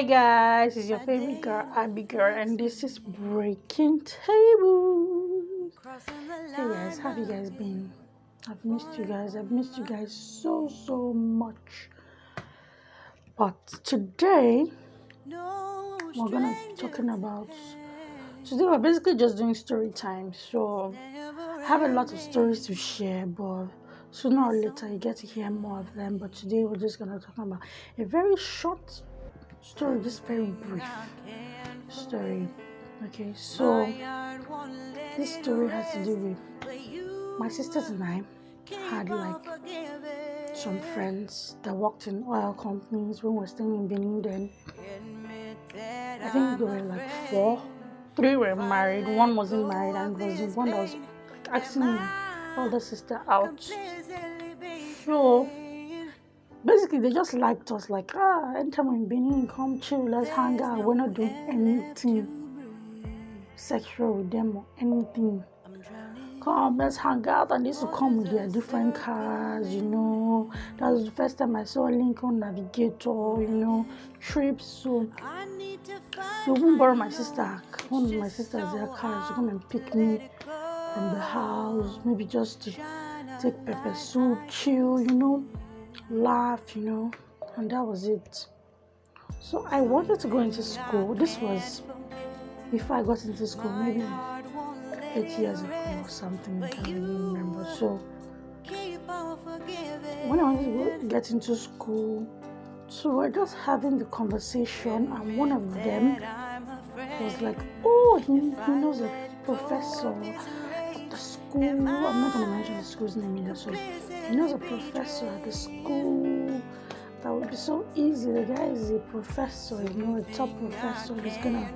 guys, it's your favorite girl, Abigail, and this is Breaking Table. Hey guys, how have you guys been? I've missed you guys. I've missed you guys so much. But today we're gonna be talking about. Today we're basically just doing story time. So I have a lot of stories to share, but sooner or later you get to hear more of them. But today we're just gonna talk about a very short story, just very brief story. Okay, so this story has to do with my sisters and I had like some friends that worked in oil companies when we were staying in Benin. Then I think there were like four. Three were married, one wasn't married, and it was the one that was like asking my older sister out. So basically they just liked us, like anytime we're in Benin, come chill, let's hang out. We're not doing anything sexual with them or anything. Come, let's hang out. And they used to come with their different cars, That was the first time I saw Lincoln Navigator, trips. So they won't borrow one of my sisters their cars to come and pick me from the house, maybe just to take pepper soup, chill, laugh, and that was it. So I wanted to go into school. This was before I got into school, maybe 8 years ago or something. I can't really remember. So when I wanted to get into school, so we're just having the conversation, and one of them was like, oh, he knows a professor at the school. I'm not going to mention the school's name either. So he knows a professor at the school. That would be so easy. The guy is a professor, a top professor. He's going to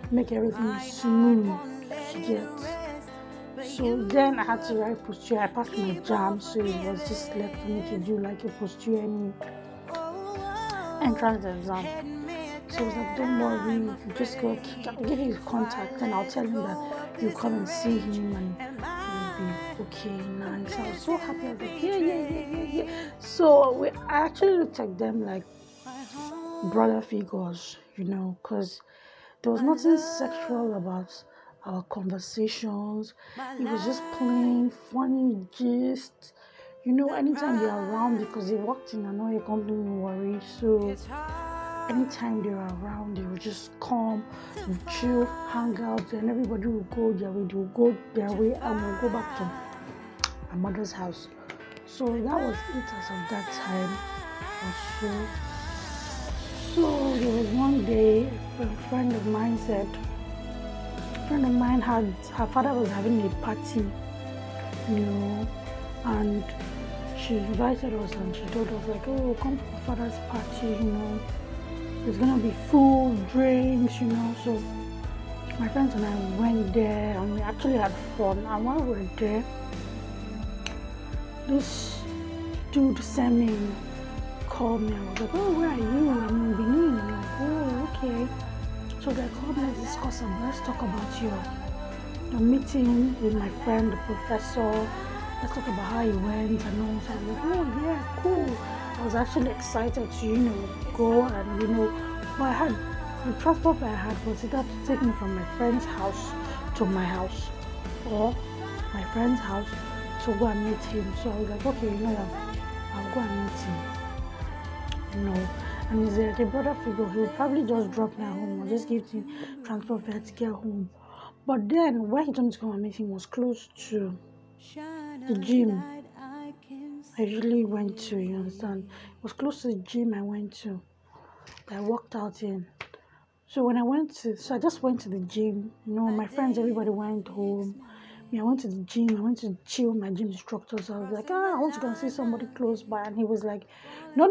make everything smooth. You get. So then I had to write posture. I passed my jam, so it was just left for me to do like a posture and entrance exam. So I was like, don't worry, you just go, I'll give you his contact and I'll tell him that you come and see him and you'll be okay. Nice. I was so happy. I was like, yeah. So I actually looked at them like brother figures, because there was nothing sexual about our conversations. It was just plain funny gist. Anytime they're around, because they worked in an oil company in Warri, so anytime they were around, they would just come, chill, hang out, and everybody would go their way. They would go their way, and we'll go back to my mother's house. So that was it as of that time or so. So there was one day, a friend of mine had, her father was having a party, and she invited us and she told us like, oh, come to my father's party, there's gonna be food, drinks, So my friends and I went there and we actually had fun. And while we were there, this dude Semi called me. I was like, oh, where are you? I'm in Benin. I'm like, oh, okay. So they called me, let's talk about your meeting with my friend, the professor. Let's talk about how it went and all. So I was like, oh yeah, cool. I was actually excited to, go and, but I had, the transport I had was either to take me from my friend's house to my house or my friend's house to go and meet him. So I was like, okay, I'll go and meet him. And he's like a brother figure. He'll probably just drop me at home or just give me transport fare to get home. But then where he told me to come and meet him was close to the gym I usually went to, you understand? It was close to the gym I went to, that I worked out in. So I just went to the gym, my friends, everybody went home. I went to the gym, I went to chill with my gym instructor. So I was like, I want to go and see somebody close by. And he was like, no,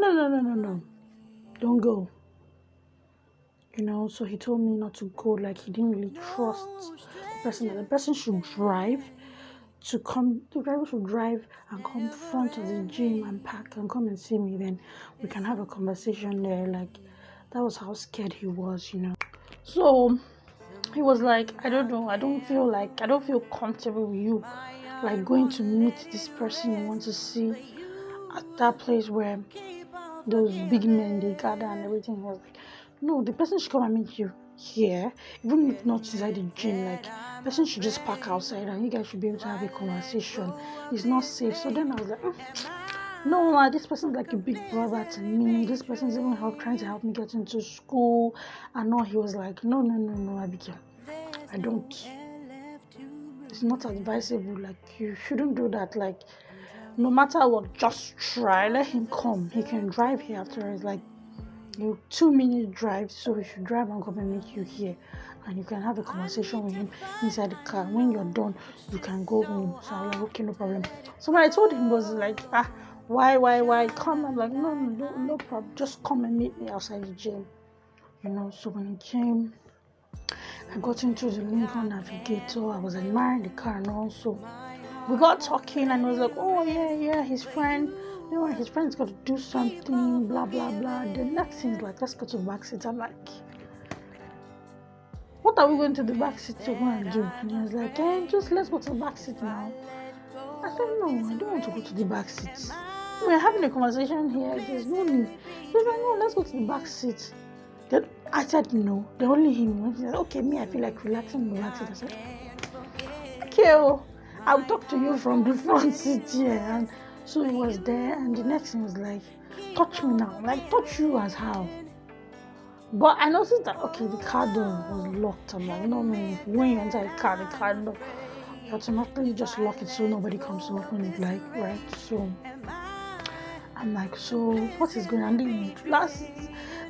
don't go. So he told me not to go, like he didn't really trust the person, that the person should drive the driver should drive and come front of the gym and park and come and see me, then we can have a conversation there. Like, that was how scared he was, So he was like, I don't know, I don't feel comfortable with you, like going to meet this person you want to see at that place where those big men they gather and everything. He was like, No, the person should come and meet you here, even if not inside the gym. Like, the person should just park outside and you guys should be able to have a conversation. It's not safe. So then I was like, no, this person's like a big brother to me. This person's even trying to help me get into school. And no, he was like, no, Abigail, I don't. It's not advisable. Like, you shouldn't do that. Like, no matter what, just try. Let him come. He can drive here after. It's like 2-minute drive, so he should drive and come and meet you here, and you can have a conversation with him inside the car. When you're done, you can go home. So I'm like, okay, no problem. So when I told him, was like, why come? I'm like, no problem. Just come and meet me outside the gym. So when he came, I got into the Lincoln Navigator. I was admiring the car, and also we got talking, and I was like, oh yeah, his friend. His friend's got to do something, blah, blah, blah. The next thing is like, let's go to the back seat. I'm like, what are we going to the back seat to go and do? And he was like, just let's go to the back seat now. I said, no, I don't want to go to the back seat. We're having a conversation here. There's no need. He was like, no, let's go to the back seat. Then I said, no. Then only him went. He said, okay, me, I feel like relaxing in the back seat. I said, okay, I'll talk to you from the front seat here. And so he was there, and the next thing was like, touch me now. Like, touch you as how? But I noticed that, okay, the car door was locked. I'm like, no, man, when you enter the car door, you automatically just lock it so nobody comes to open it, like, right? So I'm like, so what is going on?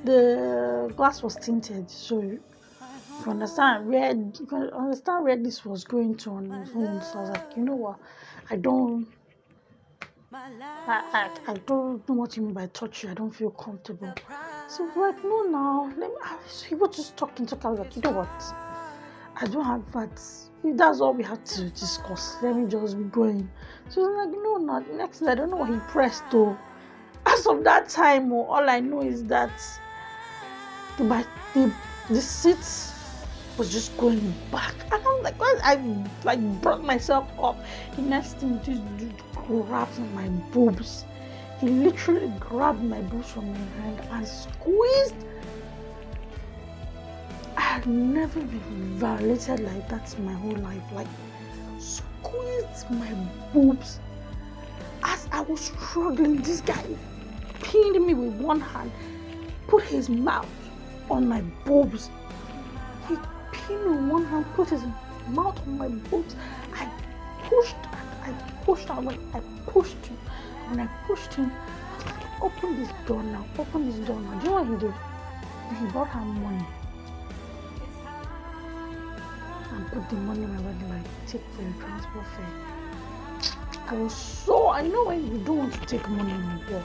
The glass was tinted, so you understand where this was going to on the phone. So I was like, you know what? I don't know what you mean by touch you. I don't feel comfortable. So like, no, so he was just talking. I was like, you know what? I don't have that. If that's all we had to discuss, let me just be going. So I was like, no, the next day, I don't know what he pressed though. As of that time, all I know is that the seat was just going back, and I'm like, I brought myself up. The next thing, this dude grabbed my boobs. He literally grabbed my boobs from my hand and squeezed. I had never been violated like that in my whole life. Like, squeezed my boobs. As I was struggling, this guy pinned me with one hand, put his mouth on my boobs. He pinned me with one hand, put his mouth on my boobs. I pushed out. When I pushed him, open this door now. Do you know what he did? He brought her money and put the money in my body, like, take the transport fare. I was so, I know when you don't want to take money anymore,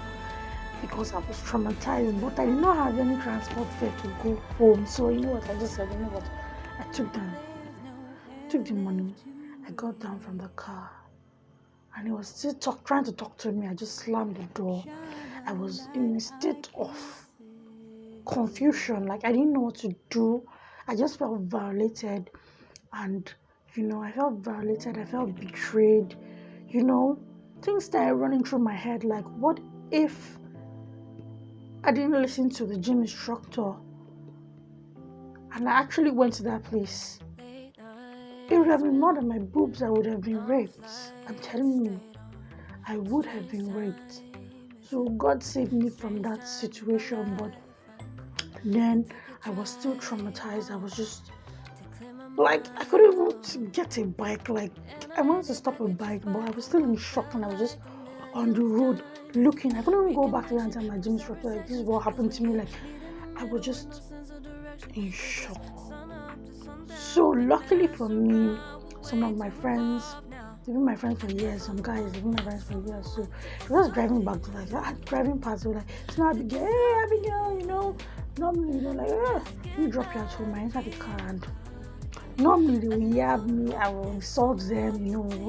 because I was traumatized, but I did not have any transport fare to go home. So you know what, I just said, you know what, I took the money. I got down from the car, and he was still trying to talk to me. I just slammed the door. I was in a state of confusion, like I didn't know what to do. I just felt violated, and I felt violated. I felt betrayed. Things started running through my head, like, what if I didn't listen to the gym instructor and I actually went to that place? It would have been more than my boobs. I would have been raped. I'm telling you, I would have been raped. So God saved me from that situation, but then I was still traumatized. I was just like, I couldn't even get a bike. Like, I wanted to stop a bike, but I was still in shock, and I was just on the road looking. I couldn't even go back there and tell my gym instructor, like, this is what happened to me. Like, I was just in shock. So luckily for me, some of my friends, they've been my friends for years, some guys, they've been my friends for years. So I was driving back to, like, driving past, they were like, it's not Abigail, hey Abigail, normally they're like, you drop you at home, I enter the car, and normally they will yab me, I will insult them,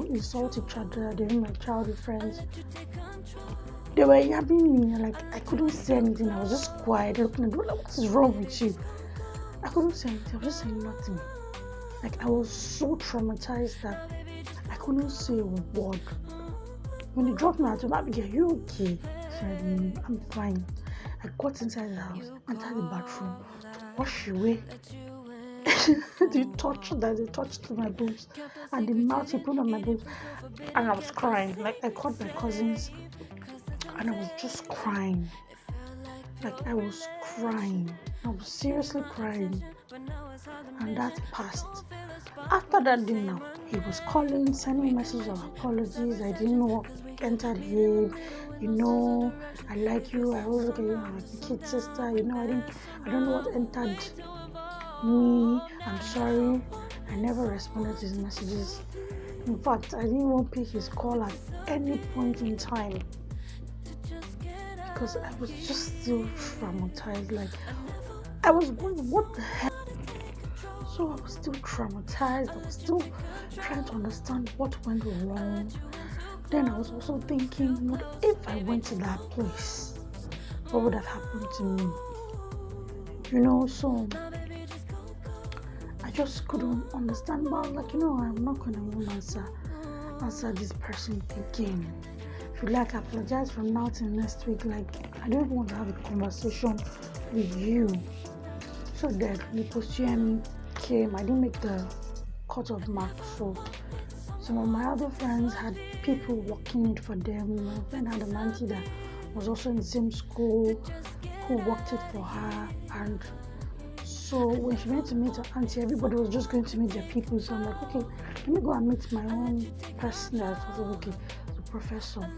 insult each other. They're my childhood friends. They were yabbing me, like, I couldn't say anything. I was just quiet, looking at them, like, what is wrong with you? I couldn't say anything. I was just saying nothing. Like, I was so traumatized that I couldn't say a word. When they dropped me at home, Abigail, are you okay? I said, I'm fine. I got inside the house, entered the bathroom to wash away the touch that they touched to my boobs and the mouth he put on my boobs, and I was crying. Like, I called my cousins and I was just crying. Like, I was crying. I was seriously crying. And that passed. After that dinner, he was calling, sending messages of apologies. I didn't know what entered him. I like you. I always look at you as a kid sister. I don't know what entered me. I'm sorry. I never responded to his messages. In fact, I didn't even pick his call at any point in time because I was just still traumatized. Like, I was going, what the hell? So I was still traumatized. I was still trying to understand what went wrong. Then I was also thinking, what if I went to that place? What would have happened to me? So I just couldn't understand. But I was like, I'm not going to even answer this person again. If you like, apologize from now till next week. Like, I don't want to have a conversation with you. So that the post-UM came. I didn't make the cut-off mark. So some of my other friends had people working it for them. My friend had an auntie that was also in the same school who worked it for her. And so when she went to meet her auntie, everybody was just going to meet their people. So I'm like, okay, let me go and meet my own person that was okay, the professor.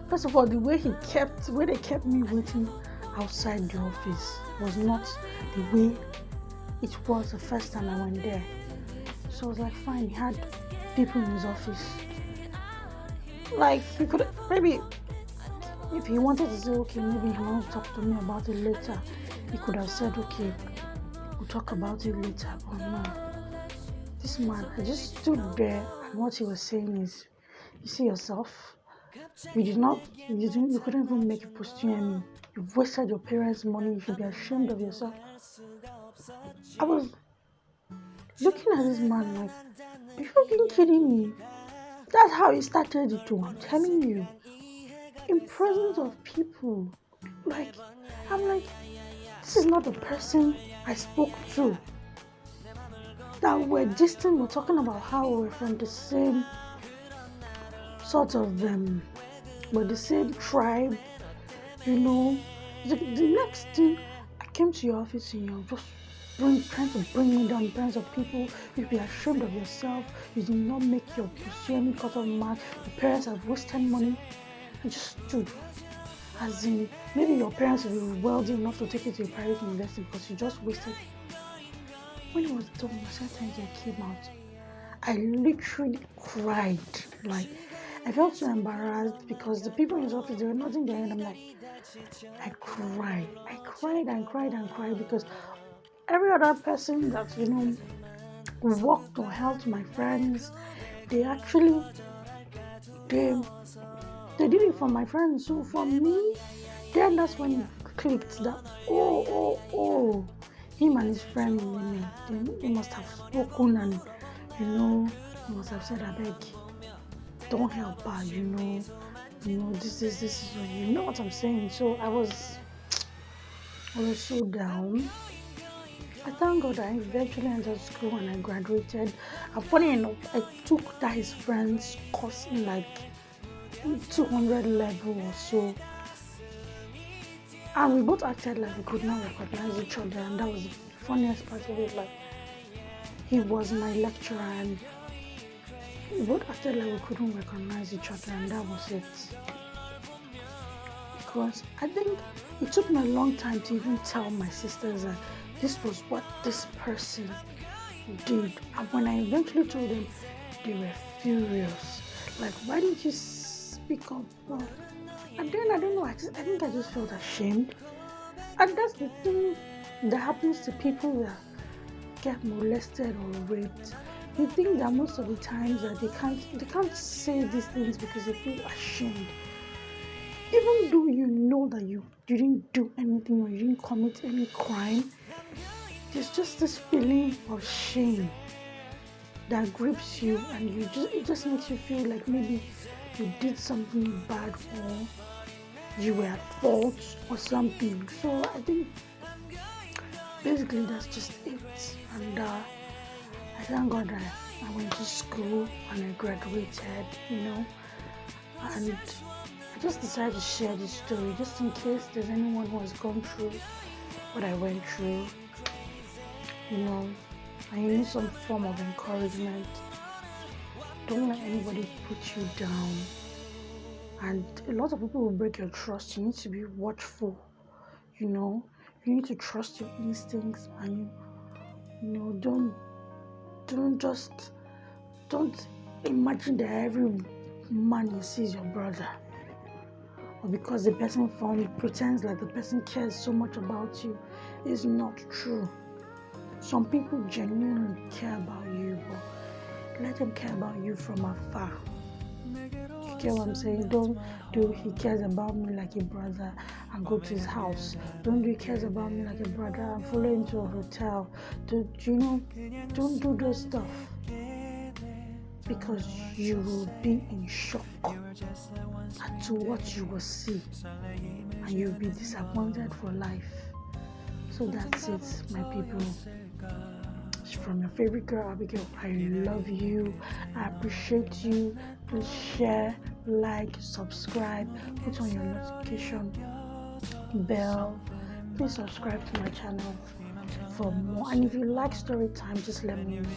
First of all, the way they kept me waiting outside the office was not the way it was the first time I went there. So I was like, fine, he had people in his office. Like, he could, maybe, if he wanted to say, okay, maybe he wants to talk to me about it later, he could have said, okay, we'll talk about it later. But no, this man, I just stood there, and what he was saying is, you see yourself, you couldn't even make a post-UM. You've wasted your parents' money. You should be ashamed of yourself. I was looking at this man like, are you fucking kidding me? That's how he started it too. I'm telling you. In presence of people. Like, I'm like, this is not the person I spoke to. That we're distant. We're talking about how we're from the same sort of we're the same tribe. The next thing, I came to your office and you're just trying to bring me down in front of people. You'd be ashamed of yourself. You did not make your post-UM cut-off mark. Your parents have wasted money. I just stood. As in, maybe your parents will be wealthy enough to take you to a private university because you just wasted. When it was done, the second year came out, I literally cried. Like, I felt so embarrassed because the people in his office, they were nodding their head. I'm like, I cried and cried because every other person that, worked or helped my friends, they did it for my friends. So for me, then that's when it clicked that, him and his friend, they must have spoken and, he must have said, I beg, don't help her, this is, you know what I'm saying. So I was so down. I thank God I eventually entered school and I graduated. And funny enough, I took that his friend's course in like 200 level or so. And we both acted like we could not recognize each other, and that was the funniest part of it. Like, he was my lecturer and we both acted like we couldn't recognize each other, and that was it. Because I think it took me a long time to even tell my sisters that this was what this person did. And when I eventually told them, they were furious. Like, why didn't you speak up? And then, I don't know, I think I just felt ashamed. And that's the thing that happens to people that get molested or raped. You think that most of the times that they can't say these things because they feel ashamed. Even though you know that you didn't do anything or you didn't commit any crime, there's just this feeling of shame that grips you, and it just makes you feel like maybe you did something bad, or you were at fault or something. So I think basically that's just it. And I thank God that I went to school and I graduated, and I just decided to share this story just in case there's anyone who has gone through what I went through, and you need some form of encouragement. Don't let anybody put you down. And a lot of people will break your trust. You need to be watchful, you need to trust your instincts, and don't imagine that every man you see is your brother, or because the person pretends like the person cares so much about you. Is not true. Some people genuinely care about you, but let them care about you from afar. You get what I'm saying? Don't do he cares about me like a brother and go to his house. Don't do he cares about me like a brother and follow him to a hotel. Don't do those stuff, because you will be in shock at what you will see, and you'll be disappointed for life. So that's it, my people. From your favorite girl, Abigail. I love you. I appreciate you. Please share, like, subscribe, put on your notification bell. Please subscribe to my channel for more. And if you like story time, just let me know.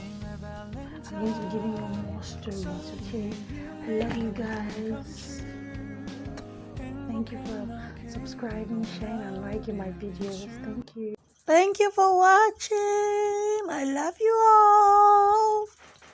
I'm going to be giving you more stories, okay? I love you guys. Thank you for subscribing, sharing, and liking my videos. Thank you. Thank you for watching. I love you all.